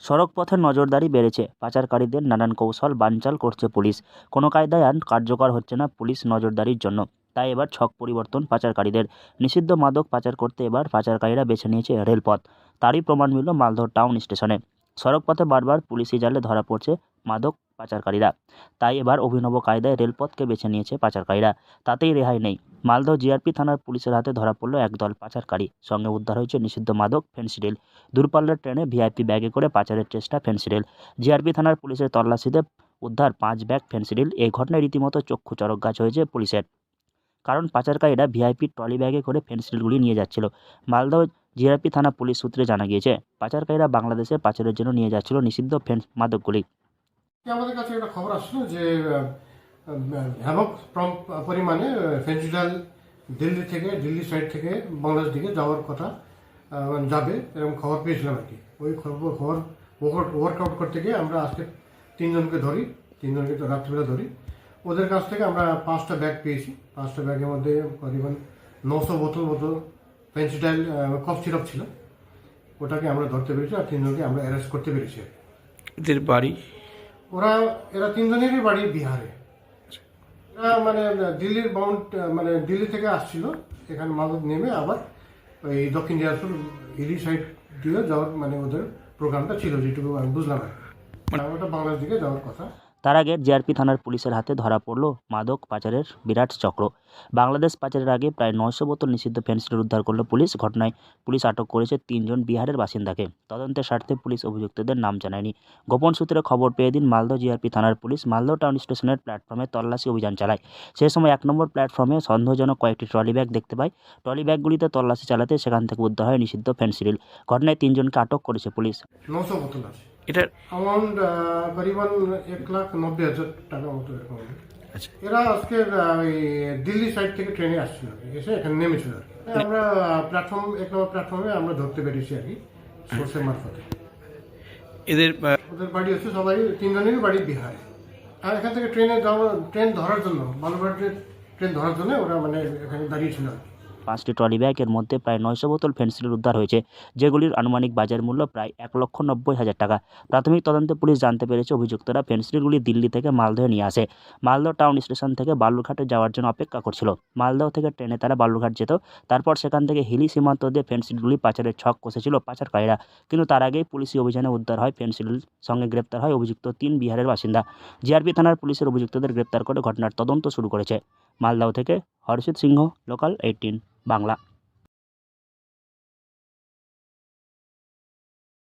সড়ক পথে নজরদারি বেড়েছে, পাচারকারীদের নানান কৌশল বানচাল করছে পুলিশ। কোনো কায়দায় আইন কার্যকর হচ্ছে না পুলিশ নজরদারির জন্য। তাই এবার ছক পরিবর্তন পাচারকারীদের। নিষিদ্ধ মাদক পাচার করতে এবার পাচারকারীরা বেছে নিয়েছে রেলপথ। তারই প্রমাণ মিলল মালদহ টাউন স্টেশনে। সড়কপথে বারবার পুলিশি জালে ধরা পড়ছে মাদক পাচারকারীরা। তাই এবার অভিনব কায়দায় রেলপথকে বেছে নিয়েছে পাচারকারীরা। তাতেই রেহাই নেই। মালদহ জিআরপি থানার পুলিশের হাতে ধরা পড়ল একদল পাচারকারী। সঙ্গে উদ্ধার হয়েছে নিষিদ্ধ মাদক ফেনসিডিল। দূরপাল্লার ট্রেনে ভিআইপি ব্যাগে করে পাচারের চেষ্টা ফেনসিডিল। জিআরপি থানার পুলিশের তল্লাশিতে উদ্ধার 5 ব্যাগ ফেনসিডিল। এই ঘটনায় রীতিমতো চক্ষু চড়ক গাছ হয়েছে পুলিশের। কারণ পাচারকারীরা ভিআইপি ট্রলি ব্যাগে করে ফেনসিডিলগুলি নিয়ে যাচ্ছিল। মালদহ জিআরপি থানা পুলিশ সূত্রে জানা গিয়েছে, পাচারকারীরা বাংলাদেশে পাচারের জন্য নিয়ে যাচ্ছিল নিষিদ্ধ মাদকগুলি। আমাদের কাছে একটা খবর আসলো যে ব্যাপক পরিমাণে ফেনসিডিল দিল্লি সাইড থেকে বাংলাদেশ দিকে যাওয়ার কথা যাবে এরকম খবর পেয়েছিলাম আর কি। ওই খবর ওয়ার্কআউট করতে গিয়ে আমরা আজকে তিনজনকে তো রাত্রিবেলা ধরি। ওদের কাছ থেকে আমরা 5টা ব্যাগ পেয়েছি। 5টা ব্যাগের মধ্যে করিবন 900 বোতল ফেনসিডিল কফ সিরাপ ছিল। ওটাকে আমরা ধরতে পেরেছি আর তিনজনকে আমরা অ্যারেস্ট করতে পেরেছি। এদের বাড়ি? এরা তিনজনেরই বাড়ি বিহারে। এরা মানে দিল্লির দিল্লি থেকে আসছিল, এখানে মাদক নেমে আবার ওই দক্ষিণ দিনাজপুর হিলি সাইড দিয়ে যাওয়ার ওদের প্রোগ্রামটা ছিল, যেটুকু আমি বুঝলাম। ওটা বাংলাদেশ দিকে যাওয়ার কথা। তার আগে জিআরপি থানার পুলিশের হাতে ধরা পড়ল মাদক পাচারের বিরাট চক্র। বাংলাদেশ পাচারের আগে প্রায় 900 বোতল নিষিদ্ধ ফেনসিডিল উদ্ধার করল পুলিশ। ঘটনায় পুলিশ আটক করেছে 3 জন বিহারের বাসিন্দাকে। তদন্তের স্বার্থে পুলিশ অভিযুক্তদের নাম জানায়নি। গোপন সূত্রে খবর পেয়ে দিন মালদহ জিআরপি থানার পুলিশ মালদহ টাউন স্টেশনের প্ল্যাটফর্মে তল্লাশি অভিযান চালায়। সেই সময় 1 নম্বর প্ল্যাটফর্মে সন্দেহজনক কয়েকটি ট্রলি ব্যাগ দেখতে পায়। ট্রলি ব্যাগগুলিতে তল্লাশি চালাতে সেখান থেকে উদ্ধার হয় নিষিদ্ধ ফেনসিডিল। ঘটনায় 3 জনকে আটক করেছে পুলিশ। 900 বোতল আছে। এটা অ্যামাউন্ট করিবন 1,90,000 টাকা মতো এরকম। আচ্ছা, এরা আজকে ওই দিল্লি সাইড থেকে ট্রেনে আসছিল, এসে এখানে নেমেছিল। আমরা এক নম্বর প্ল্যাটফর্মে আমরা ধরতে পেরেছি আর কি, সোর্সের মারফতে। ওদের বাড়ি হচ্ছে সবাই তিনজনেরই বাড়ি বিহারে। আর এখান থেকে ট্রেন ধরার জন্য বালুরঘাটের ট্রেন ধরার জন্য ওরা এখানে দাঁড়িয়েছিল আর কি। 5টি ট্রলি ব্যাগের মধ্যে প্রায় 900 বোতল ফেনসিডিল উদ্ধার হয়েছে, যেগুলির আনুমানিক বাজার মূল্য প্রায় 1,90,000 টাকা। প্রাথমিক তদন্তে পুলিশ জানতে পেরেছে অভিযুক্তরা ফেনসিডিলগুলি দিল্লি থেকে মালদহে নিয়ে আসে। মালদহ টাউন স্টেশন থেকে বালুরঘাটে যাওয়ার জন্য অপেক্ষা করছিল। মালদহ থেকে ট্রেনে তারা বালুরঘাট যেত। তারপর সেখান থেকে হিলি সীমান্ত দিয়ে ফেনসিডিলগুলি পাচারের ছক কষেছিল পাচারকারীরা। কিন্তু তার আগেই পুলিশি অভিযানে উদ্ধার হয় ফেনসিডিল। সঙ্গে গ্রেপ্তার হয় অভিযুক্ত 3 বিহারের বাসিন্দা। জিআরপি থানার পুলিশের অভিযুক্তদের গ্রেপ্তার করে ঘটনার তদন্ত শুরু করেছে। মালদহ থেকে হর্ষিত সিংহ, লোকাল 18 বাংলা।